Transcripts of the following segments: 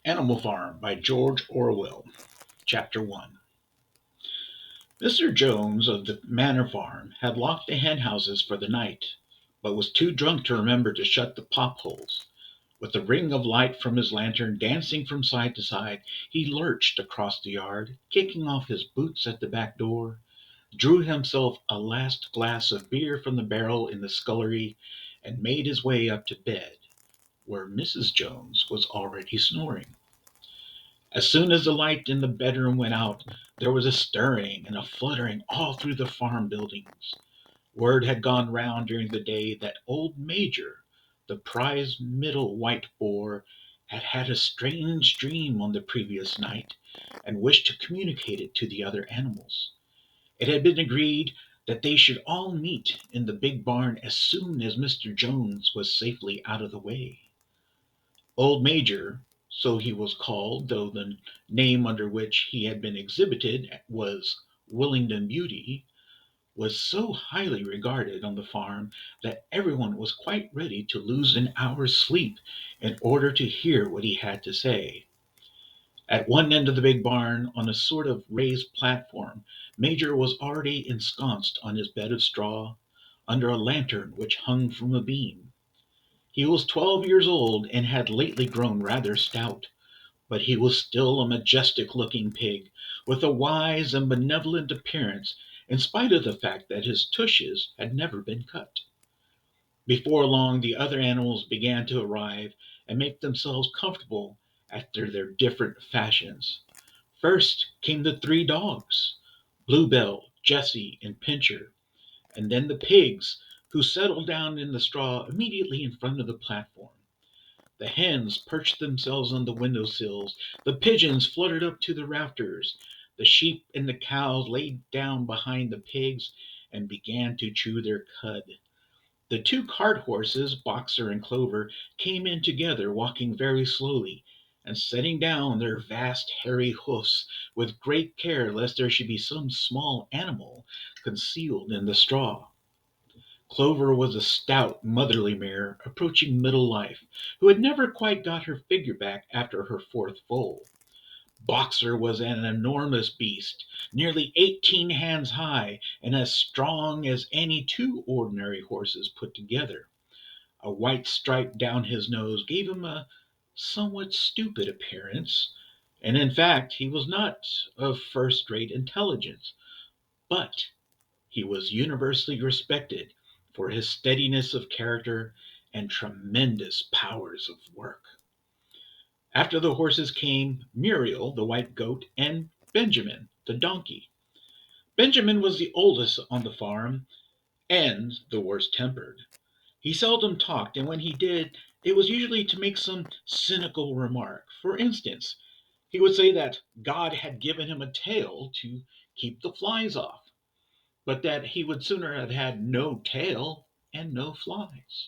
Animal Farm by George Orwell, Chapter 1. Mr. Jones of the Manor Farm had locked the hen houses for the night, but was too drunk to remember to shut the pop holes. With the ring of light from his lantern dancing from side to side, he lurched across the yard, kicking off his boots at the back door, drew himself a last glass of beer from the barrel in the scullery, and made his way up to bed, where Mrs. Jones was already snoring. As soon as the light in the bedroom went out, there was a stirring and a fluttering all through the farm buildings. Word had gone round during the day that old Major, the prize middle white boar, had had a strange dream on the previous night, and wished to communicate it to the other animals. It had been agreed that they should all meet in the big barn as soon as Mr. Jones was safely out of the way. Old Major, so he was called, though the name under which he had been exhibited was Willingdon Beauty, was so highly regarded on the farm that everyone was quite ready to lose an hour's sleep in order to hear what he had to say. At one end of the big barn, on a sort of raised platform, Major was already ensconced on his bed of straw, under a lantern which hung from a beam. He was 12 years old and had lately grown rather stout, but he was still a majestic-looking pig, with a wise and benevolent appearance, in spite of the fact that his tushes had never been cut. Before long the other animals began to arrive and make themselves comfortable after their different fashions. First came the three dogs, Bluebell, Jessie, and Pincher, and then the pigs, who settled down in the straw immediately in front of the platform. The hens perched themselves on the window sills, the pigeons fluttered up to the rafters, the sheep and the cows laid down behind the pigs and began to chew their cud. The two cart horses, Boxer and Clover, came in together, walking very slowly, and setting down their vast hairy hoofs with great care lest there should be some small animal concealed in the straw. Clover was a stout, motherly mare, approaching middle life, who had never quite got her figure back after her fourth foal. Boxer was an enormous beast, nearly 18 hands high, and as strong as any two ordinary horses put together. A white stripe down his nose gave him a somewhat stupid appearance, and in fact he was not of first-rate intelligence, but he was universally respected for his steadiness of character and tremendous powers of work. After the horses came Muriel, the white goat, and Benjamin, the donkey. Benjamin was the oldest on the farm and the worst tempered. He seldom talked, and when he did, it was usually to make some cynical remark. For instance, he would say that God had given him a tail to keep the flies off, but that he would sooner have had no tail and no flies.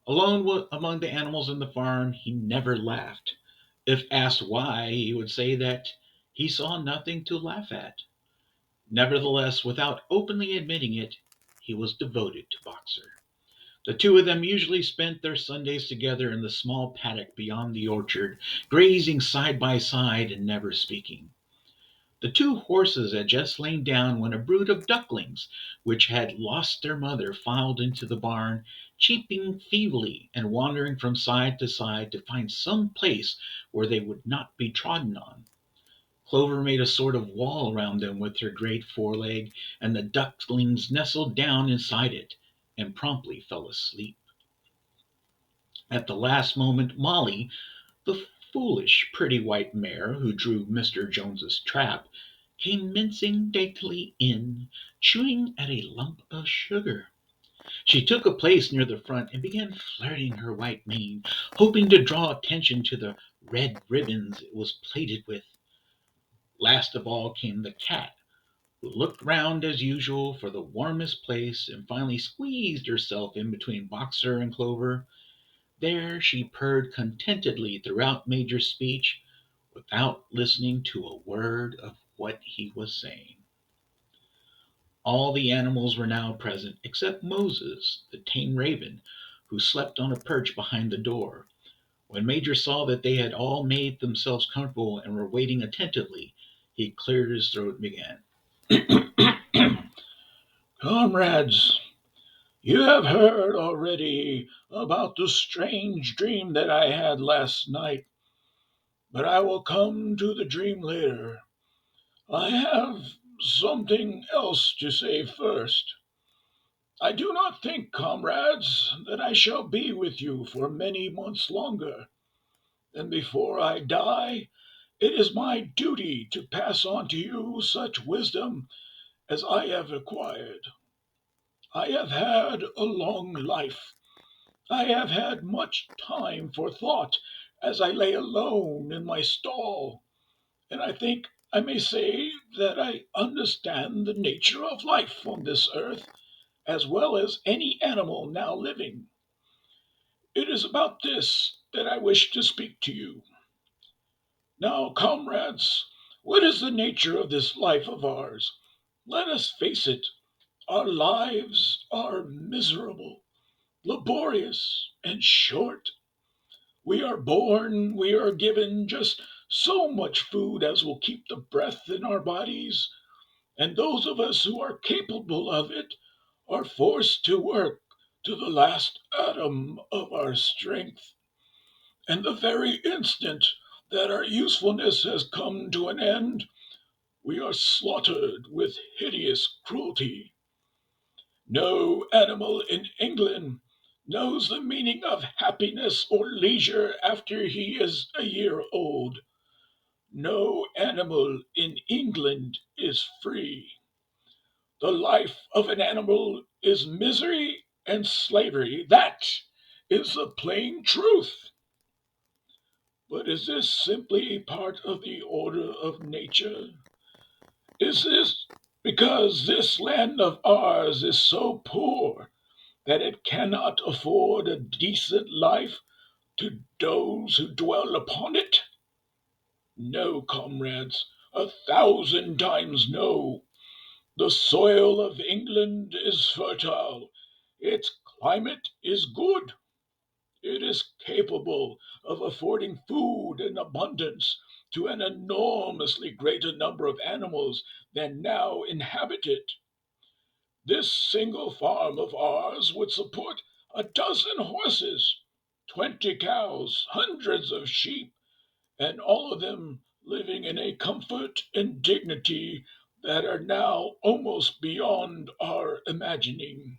Alone among the animals in the farm, he never laughed. If asked why, he would say that he saw nothing to laugh at. Nevertheless, without openly admitting it, he was devoted to Boxer. The two of them usually spent their Sundays together in the small paddock beyond the orchard, grazing side by side and never speaking. The two horses had just lain down when a brood of ducklings, which had lost their mother, filed into the barn, cheeping feebly and wandering from side to side to find some place where they would not be trodden on. Clover made a sort of wall round them with her great foreleg, and the ducklings nestled down inside it and promptly fell asleep. At the last moment Molly, the foolish, pretty white mare who drew Mr. Jones's trap, came mincing daintily in, chewing at a lump of sugar. She took a place near the front and began flirting her white mane, hoping to draw attention to the red ribbons it was plaited with. Last of all came the cat, who looked round as usual for the warmest place and finally squeezed herself in between Boxer and Clover. There she purred contentedly throughout Major's speech, without listening to a word of what he was saying. All the animals were now present, except Moses, the tame raven, who slept on a perch behind the door, When Major saw that they had all made themselves comfortable and were waiting attentively, he cleared his throat and began. Comrades, you have heard already about the strange dream that I had last night, but I will come to the dream later. I have something else to say first. I do not think, comrades, that I shall be with you for many months longer, and before I die, it is my duty to pass on to you such wisdom as I have acquired. I have had a long life. I have had much time for thought as I lay alone in my stall, and I think I may say that I understand the nature of life on this earth as well as any animal now living. It is about this that I wish to speak to you. Now, comrades, what is the nature of this life of ours? Let us face it, our lives are miserable, laborious, and short. We are born, we are given just so much food as will keep the breath in our bodies, and those of us who are capable of it are forced to work to the last atom of our strength. And the very instant that our usefulness has come to an end, we are slaughtered with hideous cruelty. No animal in England knows the meaning of happiness or leisure after he is a year old. No animal in England is free. The life of an animal is misery and slavery. That is the plain truth. But is this simply part of the order of nature? Is this because this land of ours is so poor that it cannot afford a decent life to those who dwell upon it? No, comrades, 1,000 times no. The soil of England is fertile. Its climate is good. It is capable of affording food in abundance to an enormously greater number of animals than now inhabit it. This single farm of ours would support 12 horses, 20 cows, hundreds of sheep, and all of them living in a comfort and dignity that are now almost beyond our imagining.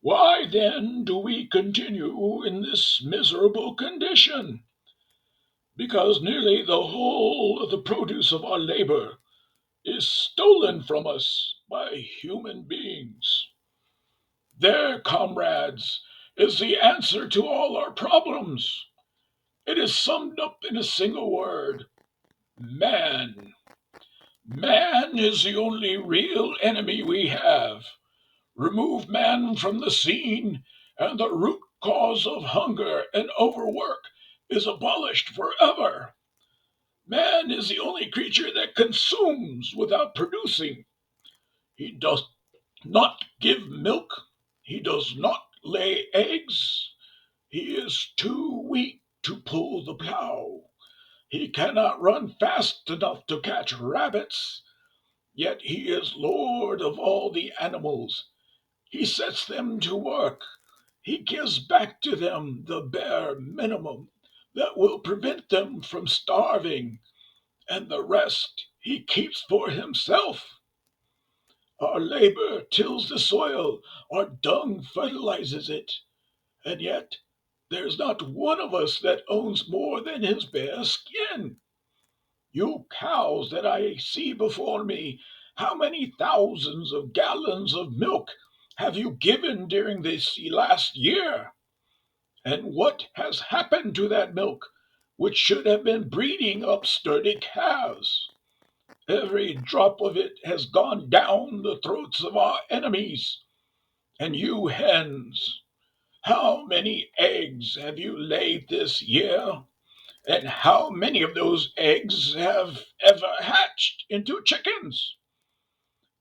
Why then do we continue in this miserable condition? Because nearly the whole of the produce of our labor is stolen from us by human beings. There, comrades, is the answer to all our problems. It is summed up in a single word: man. Man is the only real enemy we have. Remove man from the scene, and the root cause of hunger and overwork is abolished forever. Man is the only creature that consumes without producing. He does not give milk. He does not lay eggs. He is too weak to pull the plow. He cannot run fast enough to catch rabbits. Yet he is lord of all the animals. He sets them to work. He gives back to them the bare minimum that will prevent them from starving, and the rest he keeps for himself. Our labor tills the soil, our dung fertilizes it, and yet there's not one of us that owns more than his bare skin. You cows that I see before me, how many thousands of gallons of milk have you given during this last year? And what has happened to that milk, which should have been breeding up sturdy calves? Every drop of it has gone down the throats of our enemies. And you hens, how many eggs have you laid this year? And how many of those eggs have ever hatched into chickens?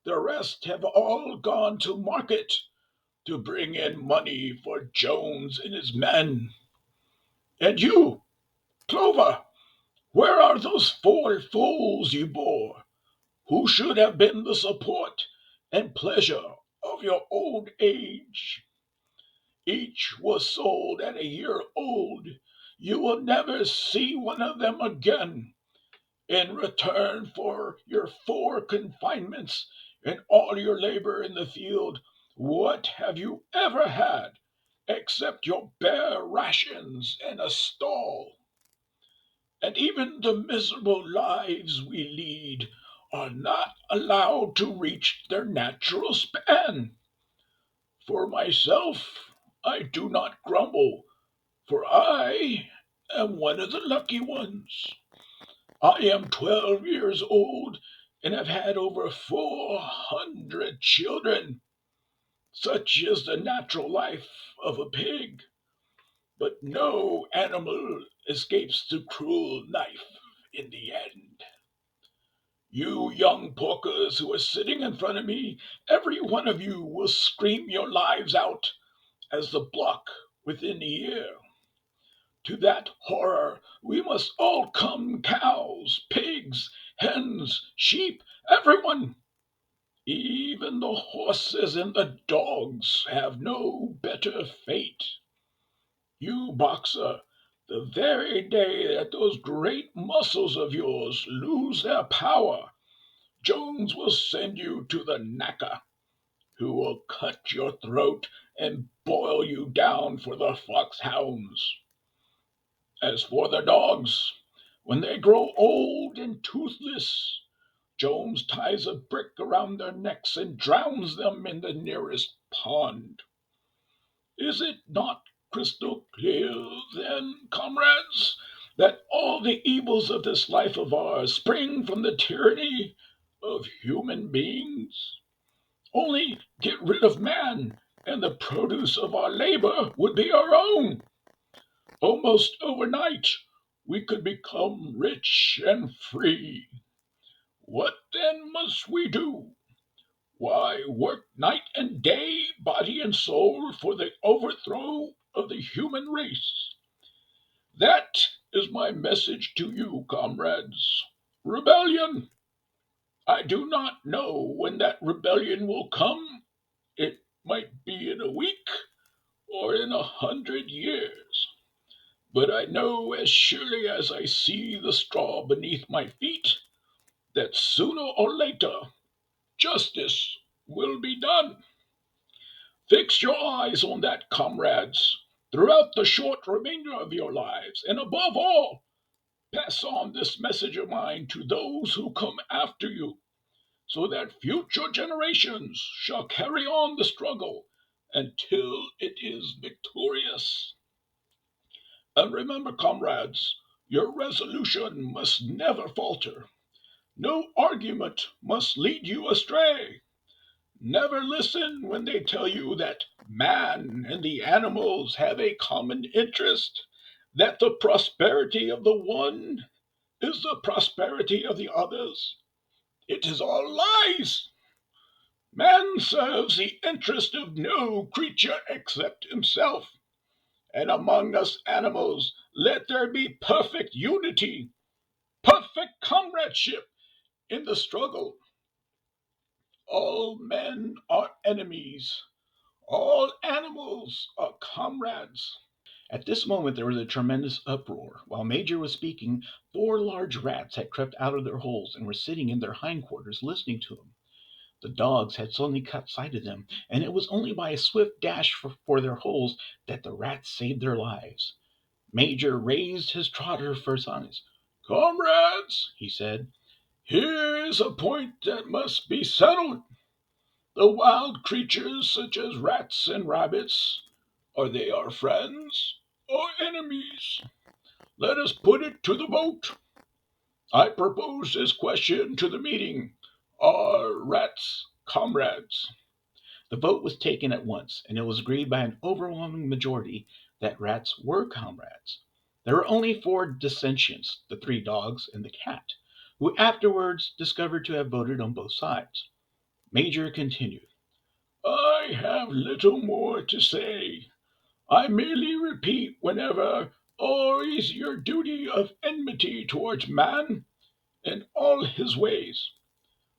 The rest have all gone to market to bring in money for Jones and his men. And you, Clover, where are those four foals you bore, who should have been the support and pleasure of your old age? Each was sold at a year old. You will never see one of them again. In return for your four confinements and all your labor in the field, what have you ever had except your bare rations and a stall? And even the miserable lives we lead are not allowed to reach their natural span. For myself, I do not grumble, for I am one of the lucky ones. I am 12 years old and have had over 400 children. Such is the natural life of a pig, but no animal escapes the cruel knife in the end. You young porkers who are sitting in front of me, every one of you will scream your lives out as the block within the year. To that horror we must all come, cows, pigs, hens, sheep, everyone. Even the horses and the dogs have no better fate. You boxer, the very day that those great muscles of yours lose their power, Jones will send you to the knacker, who will cut your throat and boil you down for the foxhounds. As for the dogs, when they grow old and toothless, Jones ties a brick around their necks and drowns them in the nearest pond. Is it not crystal clear, then, comrades, that all the evils of this life of ours spring from the tyranny of human beings? Only get rid of man, and the produce of our labor would be our own. Almost overnight, we could become rich and free. What then must we do? Why, work night and day, body and soul, for the overthrow of the human race. That is my message to you, comrades. Rebellion! I do not know when that rebellion will come. It might be in a week or in 100 years. But I know as surely as I see the straw beneath my feet that sooner or later justice will be done. Fix your eyes on that, comrades, throughout the short remainder of your lives, and above all, pass on this message of mine to those who come after you, so that future generations shall carry on the struggle until it is victorious. And remember, comrades, your resolution must never falter. No argument must lead you astray. Never listen when they tell you that man and the animals have a common interest, that the prosperity of the one is the prosperity of the others. It is all lies. Man serves the interest of no creature except himself, and among us animals let there be perfect unity, perfect comradeship in the struggle. All men are enemies. All animals are comrades. At this moment there was a tremendous uproar. While Major was speaking, four large rats had crept out of their holes and were sitting in their hindquarters listening to him. The dogs had suddenly caught sight of them, and it was only by a swift dash for their holes that the rats saved their lives. Major raised his trotter for his eyes. "Comrades," he said, "here is a point that must be settled. The wild creatures, such as rats and rabbits, are they our friends or enemies? Let us put it to the vote. I propose this question to the meeting. Are rats comrades?" The vote was taken at once, and it was agreed by an overwhelming majority that rats were comrades. There were only four dissentients, the three dogs and the cat, who afterwards discovered to have voted on both sides. Major continued. "I have little more to say. I merely repeat whenever Or is your duty of enmity towards man in all his ways?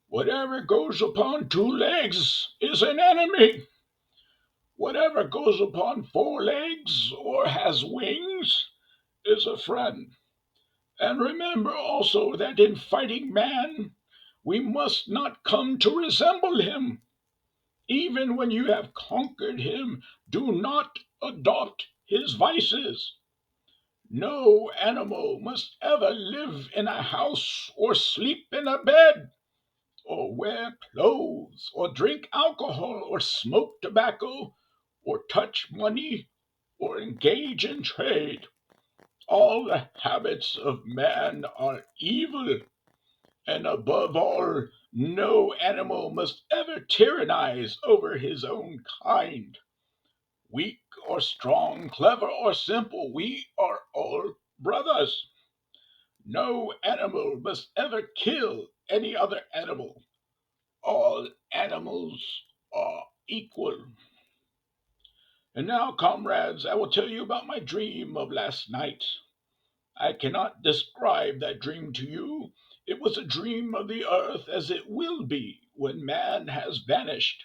Whatever goes upon two legs is an enemy. Whatever goes upon four legs or has wings is a friend. And remember also that in fighting man, we must not come to resemble him. Even when you have conquered him, do not adopt his vices. No animal must ever live in a house or sleep in a bed, or wear clothes, or drink alcohol, or smoke tobacco, or touch money, or engage in trade. All the habits of man are evil, and above all, no animal must ever tyrannize over his own kind. Weak or strong, clever or simple, we are all brothers. No animal must ever kill any other animal. All animals are equal. And now, comrades, I will tell you about my dream of last night. I cannot describe that dream to you. It was a dream of the earth as it will be when man has vanished.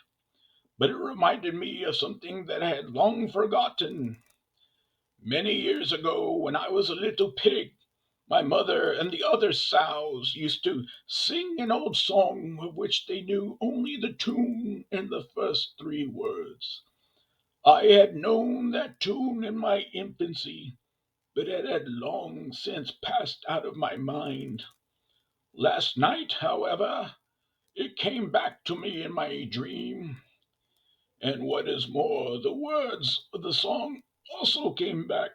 But it reminded me of something that I had long forgotten. Many years ago, when I was a little pig, my mother and the other sows used to sing an old song of which they knew only the tune and the first three words. I had known that tune in my infancy, but it had long since passed out of my mind. Last night, however, it came back to me in my dream, and what is more, the words of the song also came back.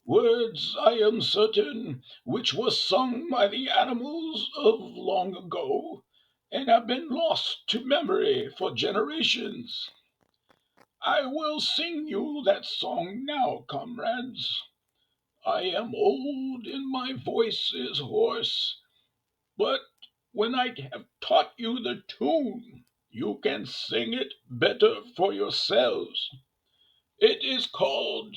Words, I am certain, which were sung by the animals of long ago, and have been lost to memory for generations. I will sing you that song now, comrades. I am old and my voice is hoarse, but when I have taught you the tune, you can sing it better for yourselves. It is called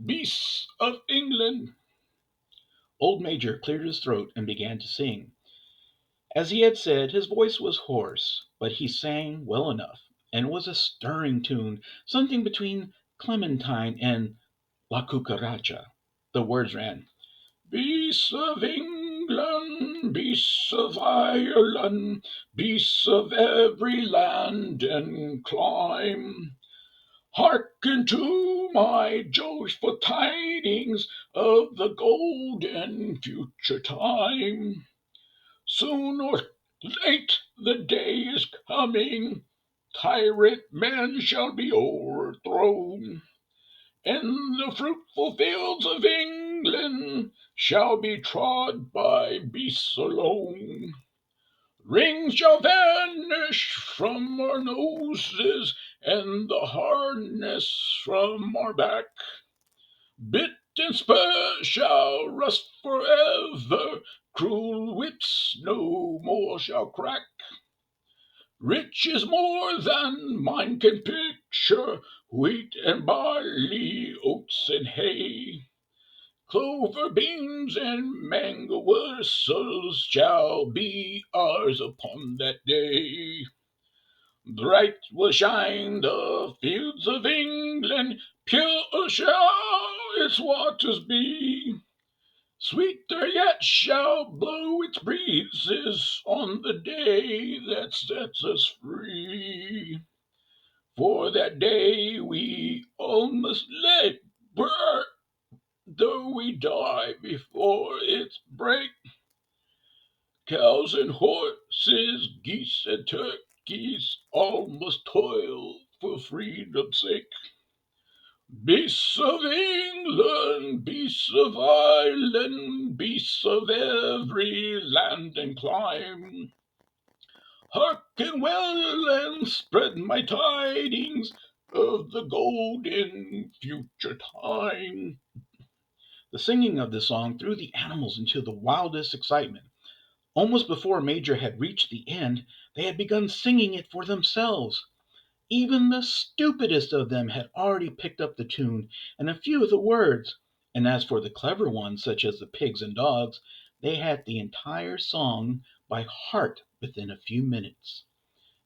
Beasts of England. Old Major cleared his throat and began to sing. As he had said, his voice was hoarse, but he sang well enough, and it was a stirring tune, something between Clementine and La Cucaracha. The words ran, Beasts of England, beasts of Ireland, beasts of every land and clime, hearken to my joyful tidings of the golden future time. Soon or late the day is coming, tyrant men shall be o'erthrown, and the fruitful fields of England shall be trod by beasts alone. Rings shall vanish from our noses, and the harness from our back. Bit and spur shall rust forever, cruel whips no more shall crack. Riches more than mind can picture, wheat and barley, oats and hay, clover, beans, and mango wurzels shall be ours upon that day. Bright will shine the fields of England, pure shall its waters be. Sweeter yet shall blow its breezes on the day that sets us free. For that day we all must labor, though we die before its break. Cows and horses, geese and turkeys, all must toil for freedom's sake. Beasts of England, beasts of Ireland, beasts of every land and clime, hearken well and spread my tidings of the golden future time. The singing of this song threw the animals into the wildest excitement. Almost before Major had reached the end, they had begun singing it for themselves. Even the stupidest of them had already picked up the tune and a few of the words, And as for the clever ones, such as the pigs and dogs, they had the entire song by heart within a few minutes.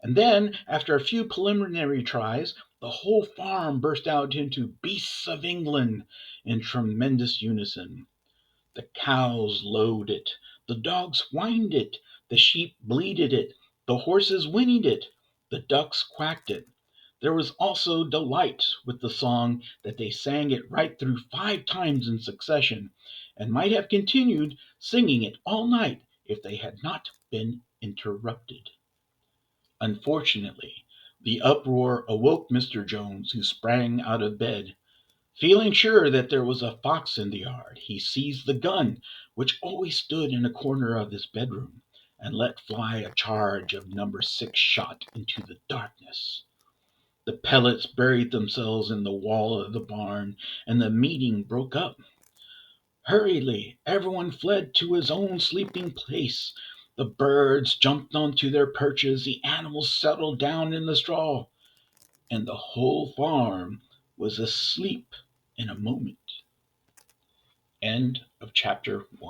And then, after a few preliminary tries, the whole farm burst out into Beasts of England in tremendous unison. The cows lowed it, the dogs whined it, the sheep bleated it, the horses whinnied it, the ducks quacked it. There was also delight with the song that they sang it right through 5 times in succession, and might have continued singing it all night if they had not been interrupted. Unfortunately, the uproar awoke Mr. Jones, who sprang out of bed. Feeling sure that there was a fox in the yard, he seized the gun, which always stood in a corner of his bedroom, and let fly a charge of No. 6 shot into the darkness. The pellets buried themselves in the wall of the barn, and the meeting broke up. Hurriedly, everyone fled to his own sleeping place. The birds jumped onto their perches, the animals settled down in the straw, and the whole farm was asleep in a moment. End of chapter 1.